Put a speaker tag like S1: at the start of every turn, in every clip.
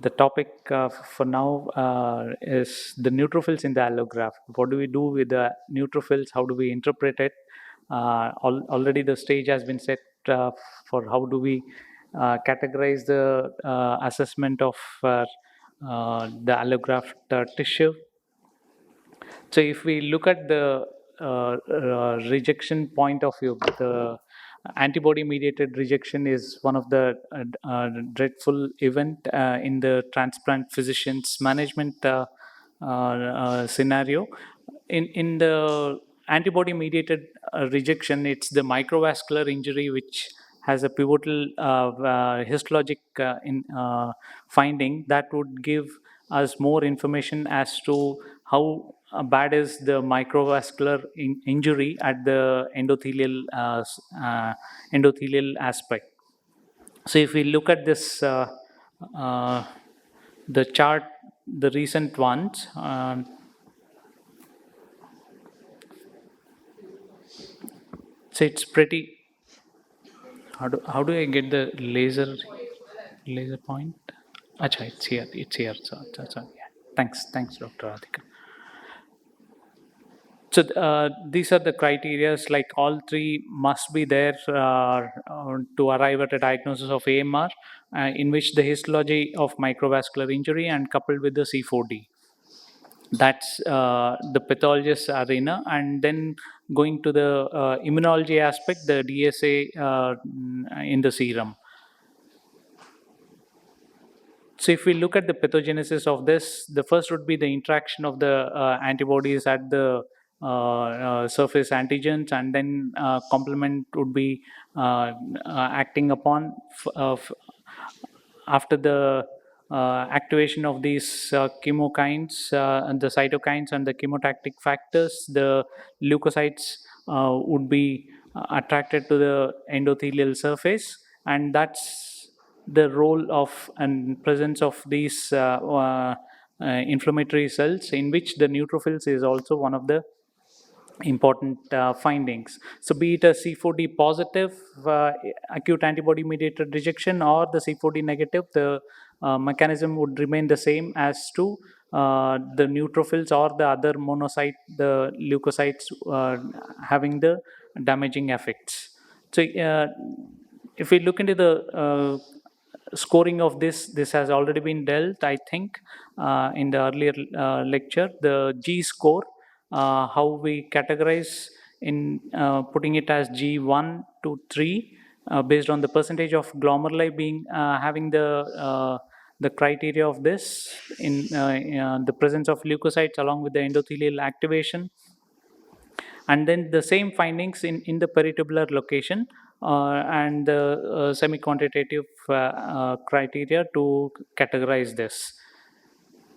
S1: The topic for now is the neutrophils in the allograft. What do we do with the neutrophils? How do we interpret it? Already the stage has been set for how do we categorize the assessment of the allograft tissue. So if we look at the rejection point of view, the antibody-mediated rejection is one of the dreadful event in the transplant physician's management scenario. In the antibody-mediated rejection, it's the microvascular injury which has a pivotal histologic finding that would give us more information as to how bad is the microvascular injury at the endothelial aspect. So if we look at this, uh, the chart, the recent ones, so it's pretty. How do I get the laser point? Acha, it's here. It's here. So, yeah. Thanks, Dr. Radhika. So these are the criteria, like all three must be there to arrive at a diagnosis of AMR, in which the histology of microvascular injury and coupled with the C4D. That's the pathologist arena, and then going to the immunology aspect, the DSA in the serum. So if we look at the pathogenesis of this, the first would be the interaction of the antibodies at the surface antigens, and then complement would be acting upon after the activation of these chemokines and the cytokines and the chemotactic factors. The leukocytes would be attracted to the endothelial surface, and that's the role of and presence of these inflammatory cells, in which the neutrophils is also one of the important findings. So be it a C4D positive acute antibody mediated rejection or the C4D negative, the mechanism would remain the same as to the neutrophils or the other monocyte, the leukocytes having the damaging effects. So if we look into the scoring of this has already been dealt, I think, in the earlier lecture. The G score, how we categorize in putting it as G1 to 3, based on the percentage of glomeruli being having the criteria of this in the presence of leukocytes along with the endothelial activation, and then the same findings in the peritubular location and the semi-quantitative criteria to categorize this.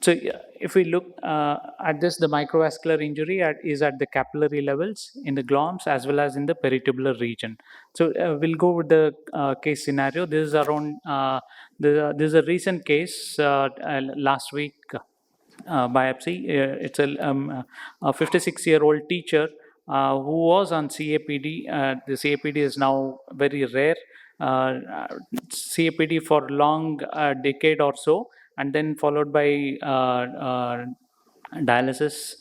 S1: So if we look at this, the microvascular injury is at the capillary levels in the gloms as well as in the peritubular region. So we'll go with the case scenario. This is around, this is a recent case last week. Biopsy. It's a 56-year-old teacher who was on CAPD. The CAPD is now very rare. CAPD for long decade or so, and then followed by dialysis.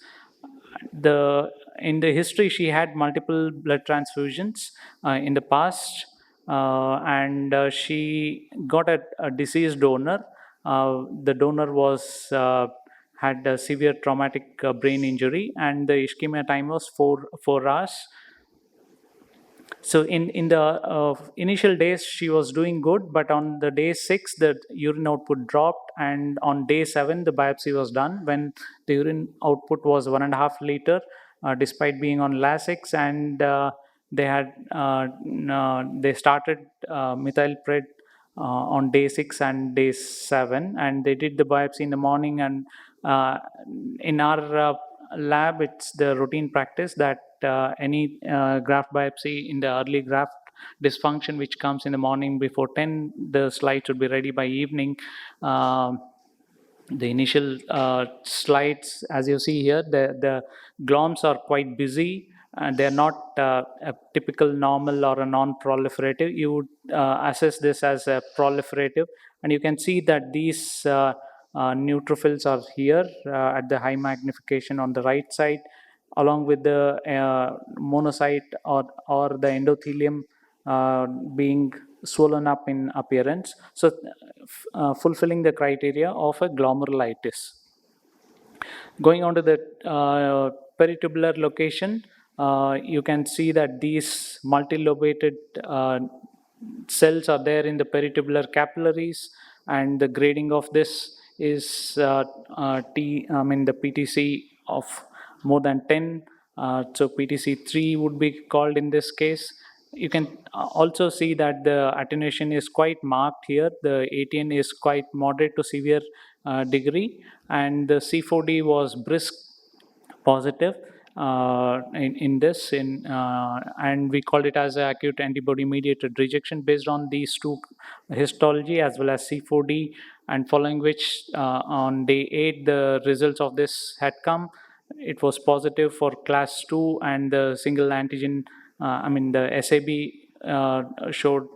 S1: In the history, she had multiple blood transfusions in the past, and she got a deceased donor. The donor was had a severe traumatic brain injury, and the ischemia time was 4 hours. So in the initial days, she was doing good, but on the day 6, the urine output dropped, and on day 7, the biopsy was done when the urine output was 1.5 liter, despite being on Lasix, and they started methylpred on day 6 and day 7, and they did the biopsy in the morning. And in our lab, it's the routine practice that any graft biopsy in the early graft dysfunction which comes in the morning before 10, the slides should be ready by evening. The initial slides, as you see here, the gloms are quite busy, they're not a typical normal or a non-proliferative, you would assess this as a proliferative, and you can see that these neutrophils are here at the high magnification on the right side, along with the monocyte or the endothelium being swollen up in appearance, so fulfilling the criteria of a glomerulitis. Going on to the peritubular location, you can see that these multilobated cells are there in the peritubular capillaries, and the grading of this is the PTC of more than 10. So PTC 3 would be called in this case. You can also see that the attenuation is quite marked here. The ATN is quite moderate to severe degree, and the C4D was brisk positive in this, and we called it as acute antibody mediated rejection based on these two, histology as well as C4D, and following which on day 8 the results of this had come. It was positive for class 2, and the single antigen, the SAB showed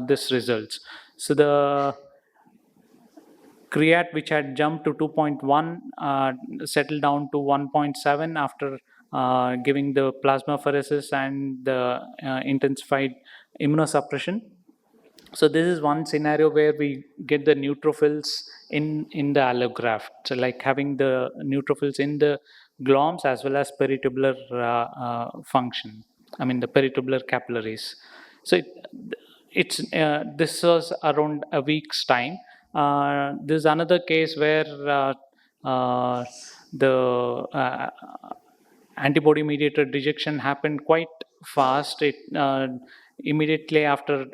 S1: this results. So the creat, which had jumped to 2.1, settled down to 1.7 after giving the plasmapheresis and the intensified immunosuppression. So this is one scenario where we get the neutrophils in the allograft, so like having the neutrophils in the gloms as well as peritubular function. The peritubular capillaries. So this was around a week's time. There's another case where the antibody mediated rejection happened quite fast. It immediately after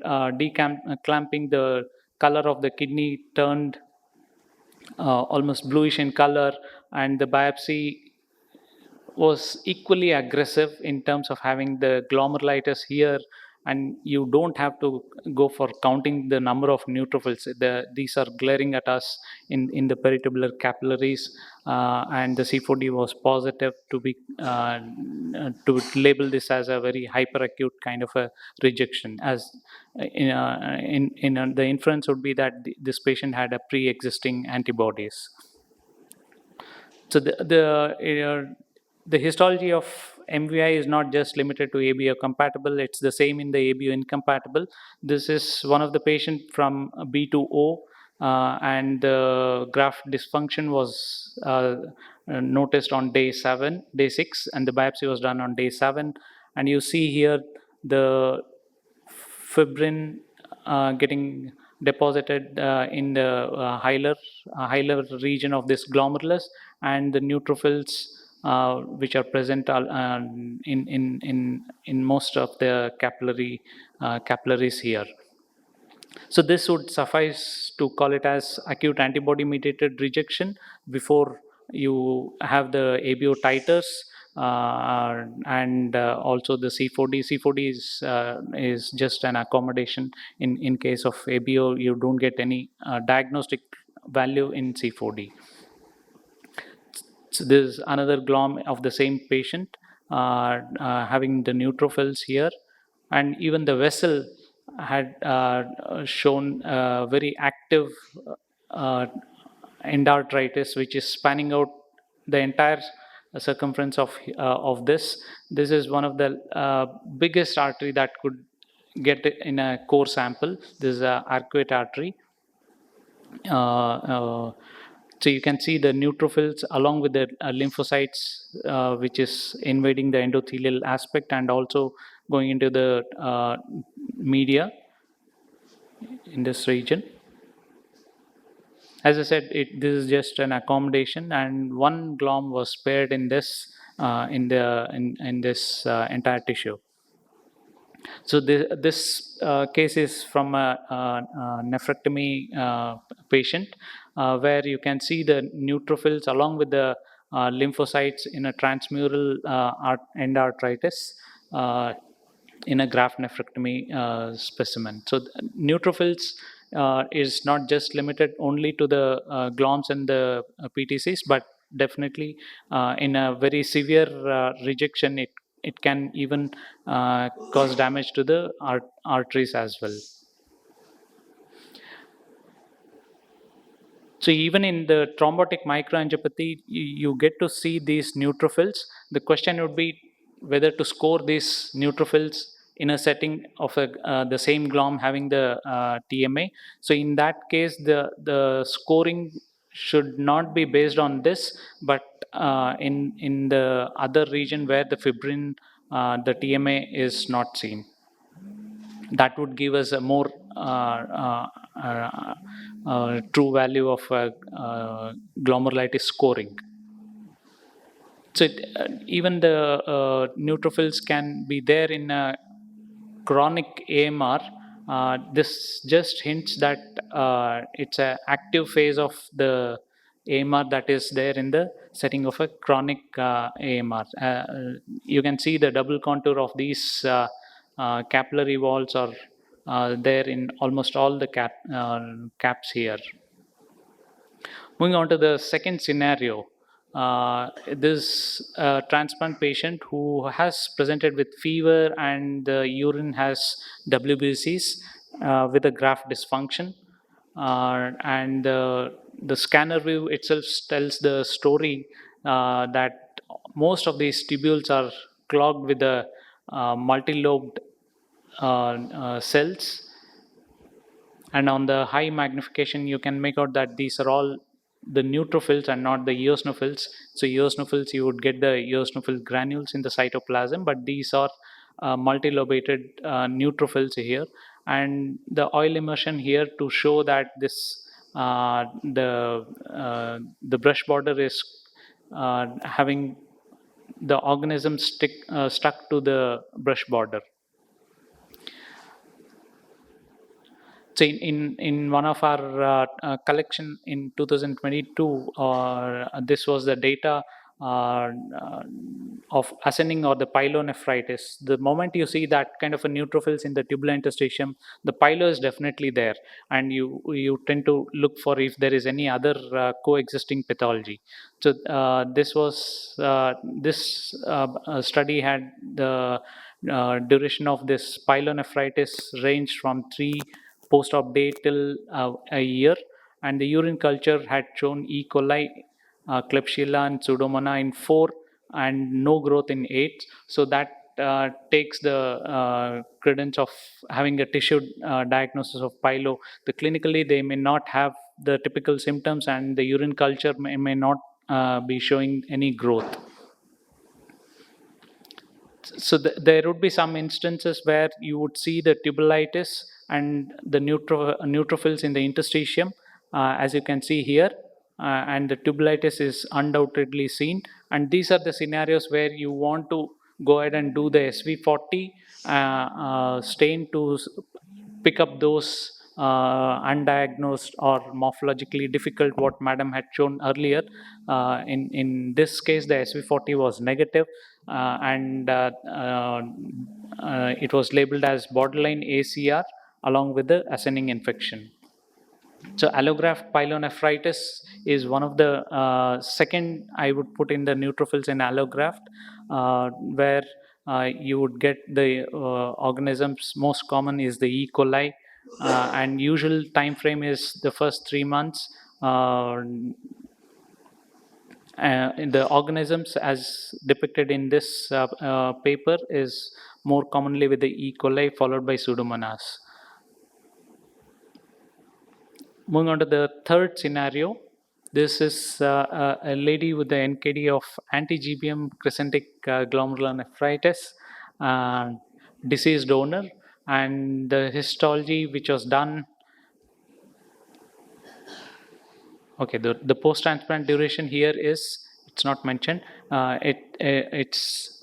S1: clamping, the color of the kidney turned almost bluish in color, and the biopsy was equally aggressive in terms of having the glomerulitis here, and you don't have to go for counting the number of neutrophils. These are glaring at us in the peritubular capillaries, and the C4D was positive to label this as a very hyperacute kind of a rejection. As the inference would be that this patient had a pre-existing antibodies. So the histology of MVI is not just limited to ABO compatible, it's the same in the ABO incompatible. This is one of the patient from B2O, and the graft dysfunction was noticed on day 6, and the biopsy was done on day 7. And you see here the fibrin getting deposited in the hilar region of this glomerulus, and the neutrophils which are present in most of the capillaries here. So this would suffice to call it as acute antibody mediated rejection before you have the ABO titers, and also the C4D. C4D is just an accommodation. In case of ABO, you don't get any diagnostic value in C4D. So this is another glom of the same patient having the neutrophils here, and even the vessel had shown very active endarteritis, which is spanning out the entire circumference of this. This is one of the biggest artery that could get in a core sample. This is a arcuate artery. So you can see the neutrophils along with the lymphocytes, which is invading the endothelial aspect and also going into the media in this region. As I said, this is just an accommodation, and one glom was spared in this this entire tissue. So this case is from a nephrectomy patient, where you can see the neutrophils along with the lymphocytes in a transmural endarteritis in a graft nephrectomy specimen. So neutrophils is not just limited only to the gloms and the PTCs, but definitely in a very severe rejection, it can even cause damage to the arteries as well. So even in the thrombotic microangiopathy, you get to see these neutrophils. The question would be whether to score these neutrophils in a setting of the same GLOM having the TMA. So in that case, the scoring should not be based on this, but in the other region where the fibrin, the TMA is not seen. That would give us a more true value of glomerulitis scoring. So even the neutrophils can be there in a chronic AMR. This just hints that it's an active phase of the AMR that is there in the setting of a chronic AMR. You can see the double contour of these capillary walls are there in almost all the caps here. Moving on to the second scenario, this transplant patient who has presented with fever and the urine has WBCs with a graft dysfunction, and the scanner view itself tells the story that most of these tubules are clogged with the multi-lobed cells, and on the high magnification you can make out that these are all the neutrophils and not the eosinophils. So eosinophils, you would get the eosinophil granules in the cytoplasm, but these are multilobated neutrophils here, and the oil immersion here to show that this the brush border is having the organism stuck to the brush border. So in one of our collection in 2022, this was the data uh, of ascending or the pyelonephritis. The moment you see that kind of a neutrophils in the tubular interstitium, the pyelo is definitely there, and you tend to look for if there is any other coexisting pathology. So this study had the duration of this pyelonephritis ranged from 3 post-op day till a year, and the urine culture had shown E. coli, Klebsiella, and Pseudomonas in 4 and no growth in 8. So that takes the credence of having a tissue diagnosis of pyelo. Clinically, they may not have the typical symptoms, and the urine culture may not be showing any growth. So there would be some instances where you would see the tubulitis and the neutrophils in the interstitium, as you can see here, and the tubulitis is undoubtedly seen. And these are the scenarios where you want to go ahead and do the SV40 stain to pick up those undiagnosed or morphologically difficult, what madam had shown earlier. In this case, the SV40 was negative, and it was labeled as borderline ACR along with the ascending infection. So allograft pyelonephritis is one of the second I would put in the neutrophils in allograft, where you would get the organisms. Most common is the E. coli, and usual time frame is the first 3 months. In the organisms as depicted in this paper is more commonly with the E. coli followed by Pseudomonas. Moving on to the third scenario, this is a lady with the NKD of anti-GBM crescentic glomerulonephritis, deceased donor, and the histology which was done. Okay, the post-transplant duration here is, it's not mentioned. It's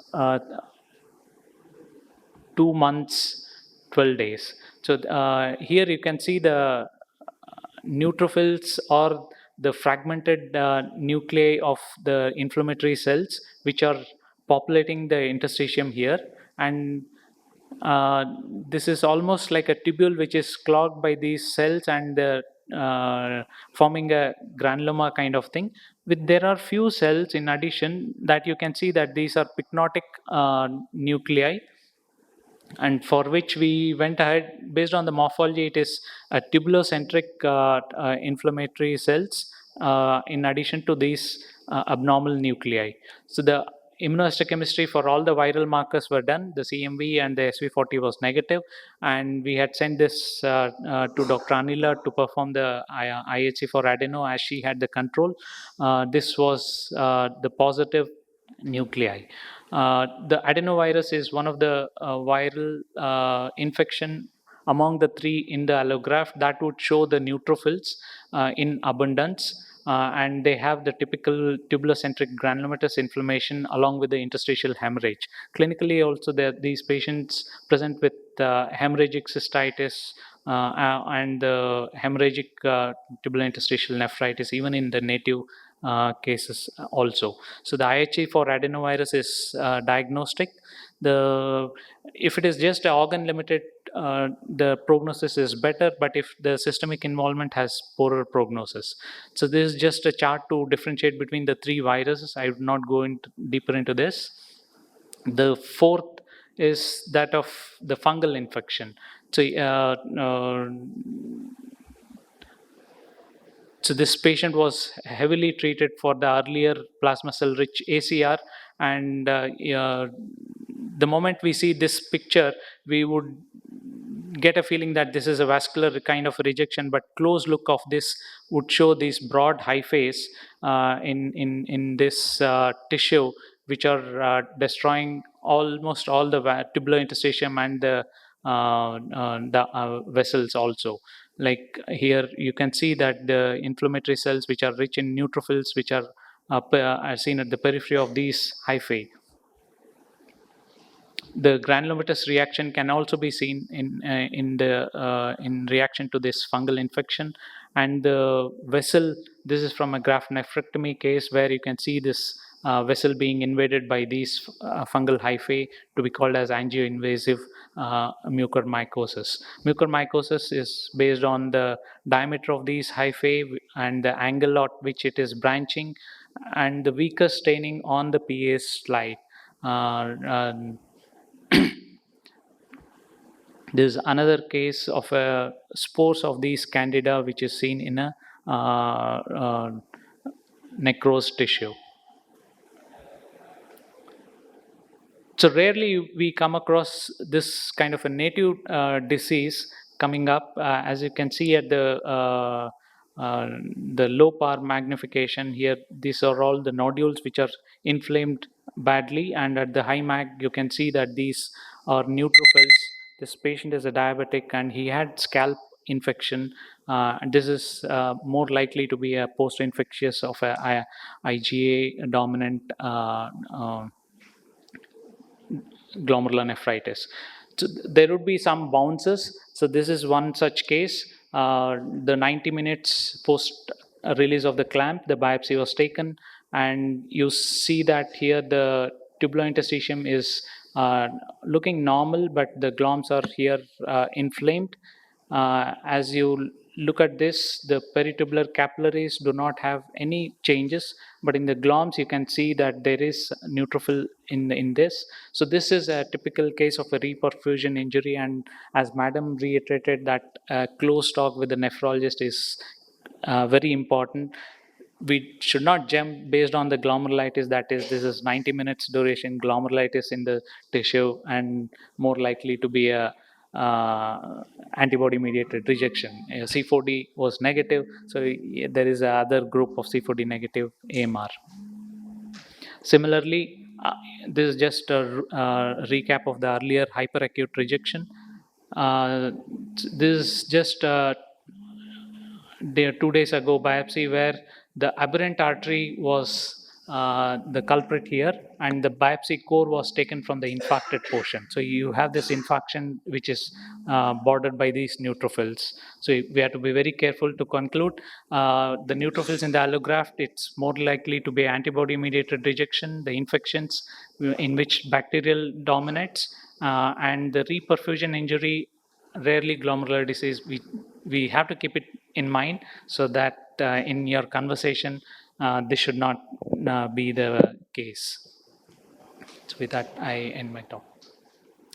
S1: 2 months, 12 days. So here you can see the neutrophils or the fragmented nuclei of the inflammatory cells which are populating the interstitium here, and this is almost like a tubule which is clogged by these cells, and the forming a granuloma kind of thing. There are few cells in addition that you can see that these are pycnotic nuclei, and for which we went ahead based on the morphology. It is a tubulocentric inflammatory cells in addition to these abnormal nuclei. So the immunohistochemistry for all the viral markers were done. The CMV and the SV40 was negative, and we had sent this to Dr. Anila to perform the IHC for adeno, as she had the control. This was the positive nuclei. The adenovirus is one of the viral infection among the three in the allograft that would show the neutrophils in abundance. And they have the typical tubulocentric granulomatous inflammation along with the interstitial hemorrhage. Clinically, also, these patients present with hemorrhagic cystitis and hemorrhagic tubulointerstitial nephritis, even in the native cases also. So the IHE for adenovirus is diagnostic. If it is just organ limited, the prognosis is better, but if the systemic involvement has poorer prognosis. So this is just a chart to differentiate between the three viruses. I would not go deeper into this. The fourth is that of the fungal infection. So this patient was heavily treated for the earlier plasma cell rich ACR, and the moment we see this picture, we would get a feeling that this is a vascular kind of rejection, but close look of this would show these broad hyphae in this tissue, which are destroying almost all the tubular interstitium and the vessels also. Like here, you can see that the inflammatory cells, which are rich in neutrophils, which are seen at the periphery of these hyphae. The granulomatous reaction can also be seen in reaction to this fungal infection, and the vessel. This is from a graft nephrectomy case where you can see this vessel being invaded by these fungal hyphae, to be called as angioinvasive mucormycosis. Mucormycosis is based on the diameter of these hyphae and the angle at which it is branching, and the weaker staining on the PA slide. There's another case of spores of these candida, which is seen in a necrosed tissue. So rarely we come across this kind of a native disease coming up. As you can see at the low power magnification here, these are all the nodules which are inflamed badly, and at the high mag you can see that these are neutrophils. This patient is a diabetic and he had scalp infection. This is more likely to be a post-infectious of a IgA dominant glomerular nephritis. So there would be some bounces. So this is one such case. The 90 minutes post release of the clamp, the biopsy was taken, and you see that here the tubulointerstitium is looking normal, but the gloms are here inflamed. As you look at this, the peritubular capillaries do not have any changes, but in the gloms you can see that there is neutrophil in this. So this is a typical case of a reperfusion injury, and as madam reiterated, that close talk with the nephrologist is very important. We should not jump based on the glomerulitis, that is, this is 90 minutes duration glomerulitis in the tissue and more likely to be a antibody mediated rejection. C4D was negative, so there is another group of C4D negative AMR. Similarly, this is just a recap of the earlier hyperacute rejection. This is just 2 days ago biopsy where the aberrant artery was the culprit here, and the biopsy core was taken from the infarcted portion. So you have this infarction which is bordered by these neutrophils. So we have to be very careful to conclude. The neutrophils in the allograft, it's more likely to be antibody mediated rejection, the infections in which bacterial dominates, and the reperfusion injury, rarely glomerular disease. we have to keep it in mind so that in your conversation, this should not be the case. So with that, I end my talk.